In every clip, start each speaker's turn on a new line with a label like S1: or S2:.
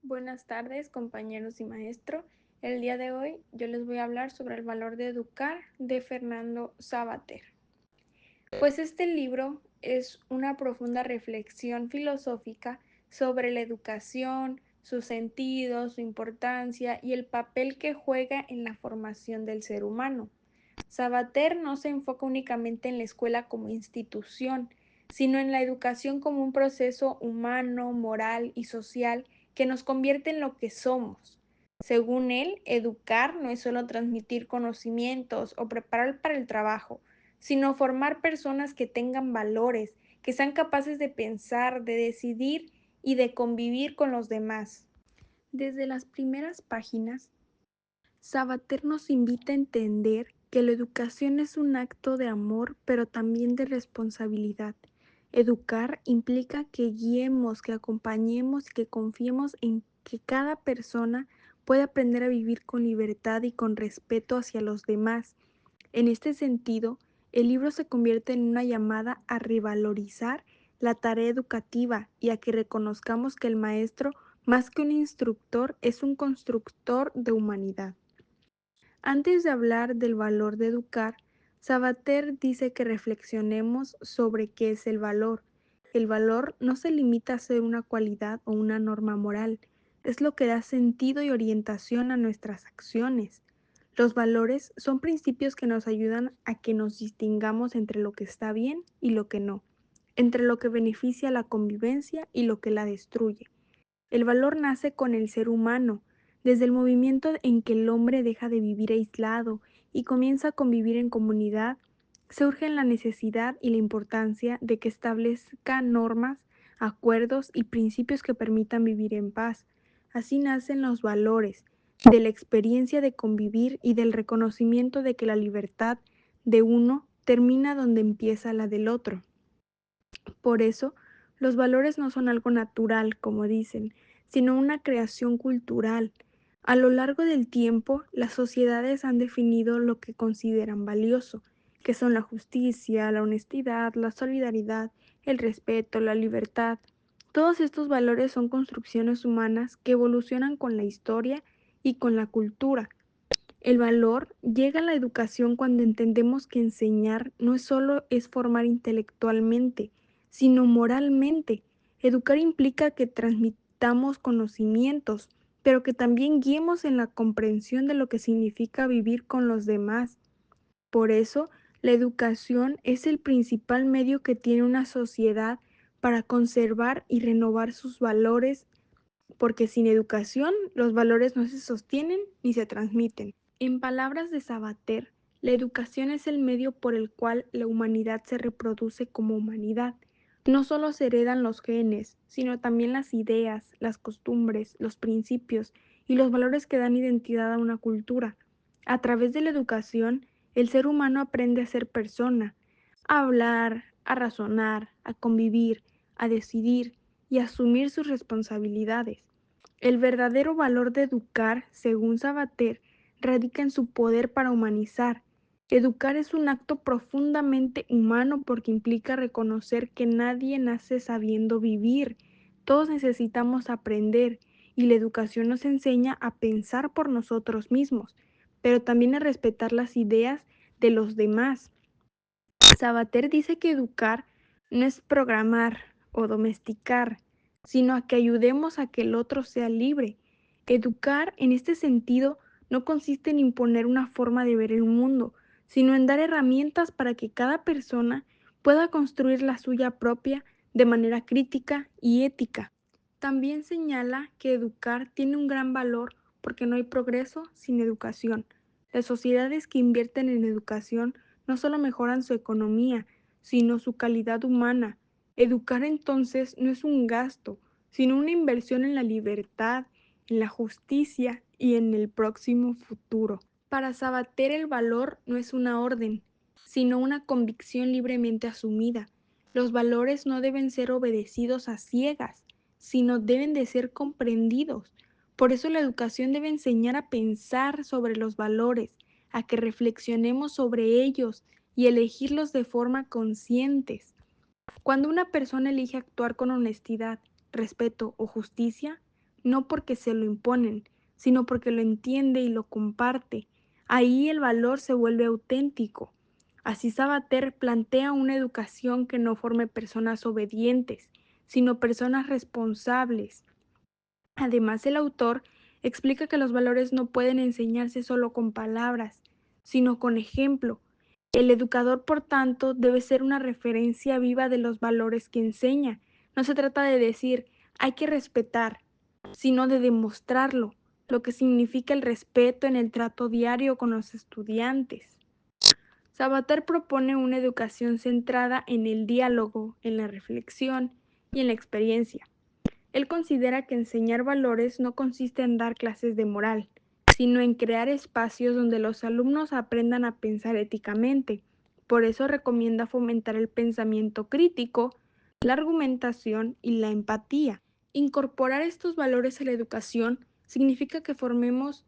S1: Buenas tardes, compañeros y maestro. El día de hoy yo les voy a hablar sobre el valor de educar de Fernando Savater. Pues este libro es una profunda reflexión filosófica sobre la educación, su sentido, su importancia y el papel que juega en la formación del ser humano. Savater no se enfoca únicamente en la escuela como institución, sino en la educación como un proceso humano, moral y social que nos convierte en lo que somos. Según él, educar no es solo transmitir conocimientos o preparar para el trabajo, sino formar personas que tengan valores, que sean capaces de pensar, de decidir y de convivir con los demás. Desde las primeras páginas, Savater nos invita a entender que la educación es un acto de amor, pero también de responsabilidad. Educar implica que guiemos, que acompañemos y que confiemos en que cada persona puede aprender a vivir con libertad y con respeto hacia los demás. En este sentido, el libro se convierte en una llamada a revalorizar la tarea educativa y a que reconozcamos que el maestro, más que un instructor, es un constructor de humanidad. Antes de hablar del valor de educar, Savater dice que reflexionemos sobre qué es el valor. El valor no se limita a ser una cualidad o una norma moral, es lo que da sentido y orientación a nuestras acciones. Los valores son principios que nos ayudan a que nos distingamos entre lo que está bien y lo que no, entre lo que beneficia la convivencia y lo que la destruye. El valor nace con el ser humano, desde el movimiento en que el hombre deja de vivir aislado y comienza a convivir en comunidad, surge la necesidad y la importancia de que establezca normas, acuerdos y principios que permitan vivir en paz. Así nacen los valores, de la experiencia de convivir y del reconocimiento de que la libertad de uno termina donde empieza la del otro. Por eso, los valores no son algo natural, como dicen, sino una creación cultural. A lo largo del tiempo, las sociedades han definido lo que consideran valioso, que son la justicia, la honestidad, la solidaridad, el respeto, la libertad. Todos estos valores son construcciones humanas que evolucionan con la historia y con la cultura. El valor llega a la educación cuando entendemos que enseñar no es solo es formar intelectualmente, sino moralmente. Educar implica que transmitamos conocimientos, pero que también guiemos en la comprensión de lo que significa vivir con los demás. Por eso, la educación es el principal medio que tiene una sociedad para conservar y renovar sus valores, porque sin educación los valores no se sostienen ni se transmiten. En palabras de Savater, la educación es el medio por el cual la humanidad se reproduce como humanidad. No solo se heredan los genes, sino también las ideas, las costumbres, los principios y los valores que dan identidad a una cultura. A través de la educación, el ser humano aprende a ser persona, a hablar, a razonar, a convivir, a decidir y a asumir sus responsabilidades. El verdadero valor de educar, según Savater, radica en su poder para humanizar. Educar es un acto profundamente humano porque implica reconocer que nadie nace sabiendo vivir. Todos necesitamos aprender y la educación nos enseña a pensar por nosotros mismos, pero también a respetar las ideas de los demás. Savater dice que educar no es programar o domesticar, sino a que ayudemos a que el otro sea libre. Educar, en este sentido, no consiste en imponer una forma de ver el mundo, sino en dar herramientas para que cada persona pueda construir la suya propia de manera crítica y ética. También señala que educar tiene un gran valor porque no hay progreso sin educación. Las sociedades que invierten en educación no solo mejoran su economía, sino su calidad humana. Educar entonces no es un gasto, sino una inversión en la libertad, en la justicia y en el próximo futuro. Para Sabater el valor no es una orden, sino una convicción libremente asumida. Los valores no deben ser obedecidos a ciegas, sino deben de ser comprendidos. Por eso la educación debe enseñar a pensar sobre los valores, a que reflexionemos sobre ellos y elegirlos de forma conscientes. Cuando una persona elige actuar con honestidad, respeto o justicia, no porque se lo imponen, sino porque lo entiende y lo comparte. Ahí el valor se vuelve auténtico. Así Sabater plantea una educación que no forme personas obedientes, sino personas responsables. Además, el autor explica que los valores no pueden enseñarse solo con palabras, sino con ejemplo. El educador, por tanto, debe ser una referencia viva de los valores que enseña. No se trata de decir hay que respetar, sino de demostrarlo, lo que significa el respeto en el trato diario con los estudiantes. Sabater propone una educación centrada en el diálogo, en la reflexión y en la experiencia. Él considera que enseñar valores no consiste en dar clases de moral, sino en crear espacios donde los alumnos aprendan a pensar éticamente. Por eso recomienda fomentar el pensamiento crítico, la argumentación y la empatía. Incorporar estos valores a la educación significa que formemos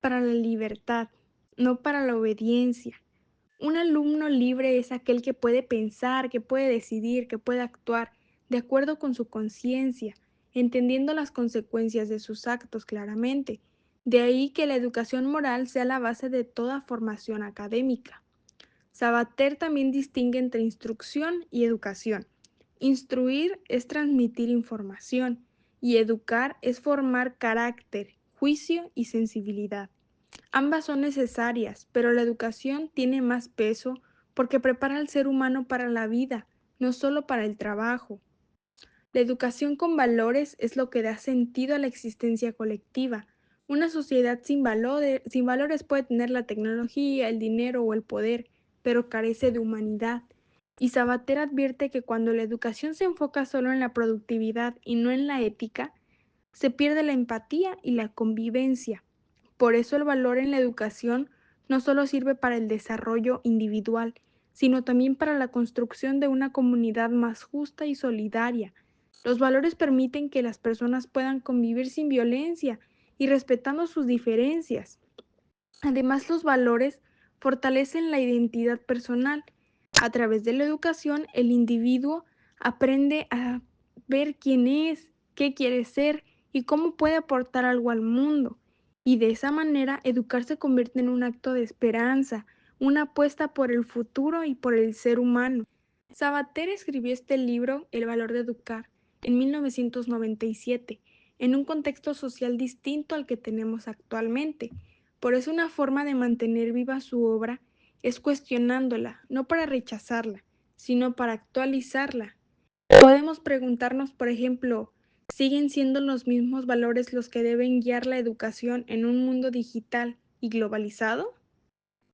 S1: para la libertad, no para la obediencia. Un alumno libre es aquel que puede pensar, que puede decidir, que puede actuar de acuerdo con su conciencia, entendiendo las consecuencias de sus actos claramente. De ahí que la educación moral sea la base de toda formación académica. Sabater también distingue entre instrucción y educación. Instruir es transmitir información y educar es formar carácter, juicio y sensibilidad. Ambas son necesarias, pero la educación tiene más peso porque prepara al ser humano para la vida, no solo para el trabajo. La educación con valores es lo que da sentido a la existencia colectiva. Una sociedad sin valores puede tener la tecnología, el dinero o el poder, pero carece de humanidad. Y Sabater advierte que cuando la educación se enfoca solo en la productividad y no en la ética, se pierde la empatía y la convivencia. Por eso el valor en la educación no solo sirve para el desarrollo individual, sino también para la construcción de una comunidad más justa y solidaria. Los valores permiten que las personas puedan convivir sin violencia y respetando sus diferencias. Además, los valores fortalecen la identidad personal. A través de la educación, el individuo aprende a ver quién es, qué quiere ser y cómo puede aportar algo al mundo. Y de esa manera, educar se convierte en un acto de esperanza, una apuesta por el futuro y por el ser humano. Sabater escribió este libro, El valor de educar, en 1997, en un contexto social distinto al que tenemos actualmente. Por eso una forma de mantener viva su obra es cuestionándola, no para rechazarla, sino para actualizarla. Podemos preguntarnos, por ejemplo, ¿siguen siendo los mismos valores los que deben guiar la educación en un mundo digital y globalizado?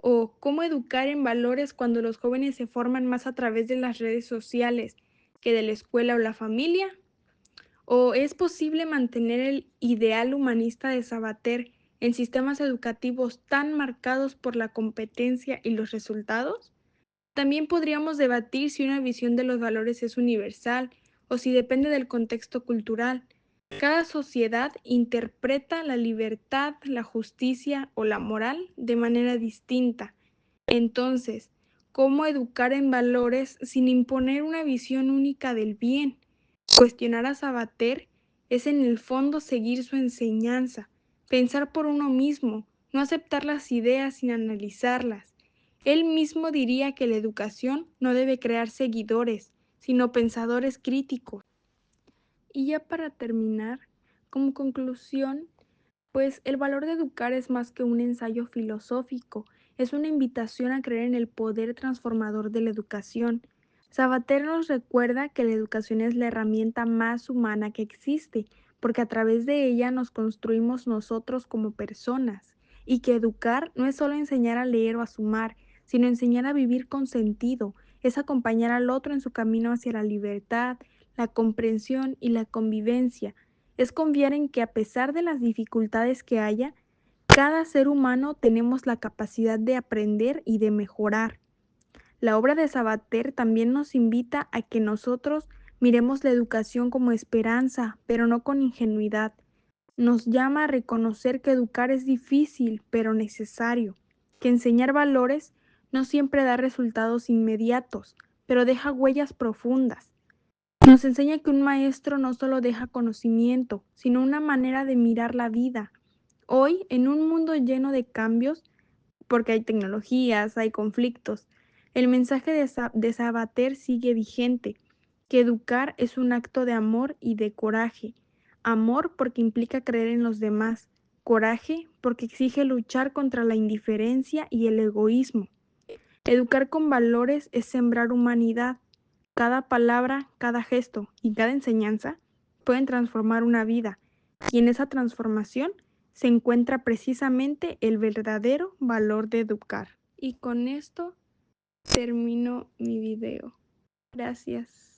S1: ¿O cómo educar en valores cuando los jóvenes se forman más a través de las redes sociales que de la escuela o la familia? ¿O es posible mantener el ideal humanista de Sabater en sistemas educativos tan marcados por la competencia y los resultados? También podríamos debatir si una visión de los valores es universal o si depende del contexto cultural. Cada sociedad interpreta la libertad, la justicia o la moral de manera distinta. Entonces, ¿cómo educar en valores sin imponer una visión única del bien? Cuestionar a Sabater es en el fondo seguir su enseñanza, pensar por uno mismo, no aceptar las ideas sin analizarlas. Él mismo diría que la educación no debe crear seguidores, sino pensadores críticos. Y ya para terminar, como conclusión, pues el valor de educar es más que un ensayo filosófico, es una invitación a creer en el poder transformador de la educación. Sabater nos recuerda que la educación es la herramienta más humana que existe, porque a través de ella nos construimos nosotros como personas, y que educar no es solo enseñar a leer o a sumar, sino enseñar a vivir con sentido, es acompañar al otro en su camino hacia la libertad, la comprensión y la convivencia. Es confiar en que a pesar de las dificultades que haya, cada ser humano tenemos la capacidad de aprender y de mejorar. La obra de Sabater también nos invita a que nosotros miremos la educación como esperanza, pero no con ingenuidad. Nos llama a reconocer que educar es difícil, pero necesario, que enseñar valores no siempre da resultados inmediatos, pero deja huellas profundas. Nos enseña que un maestro no solo deja conocimiento, sino una manera de mirar la vida. Hoy, en un mundo lleno de cambios, porque hay tecnologías, hay conflictos, el mensaje de Sabater sigue vigente, que educar es un acto de amor y de coraje. Amor porque implica creer en los demás, coraje porque exige luchar contra la indiferencia y el egoísmo. Educar con valores es sembrar humanidad. Cada palabra, cada gesto y cada enseñanza pueden transformar una vida, y en esa transformación se encuentra precisamente el verdadero valor de educar. Y con esto termino mi video. Gracias.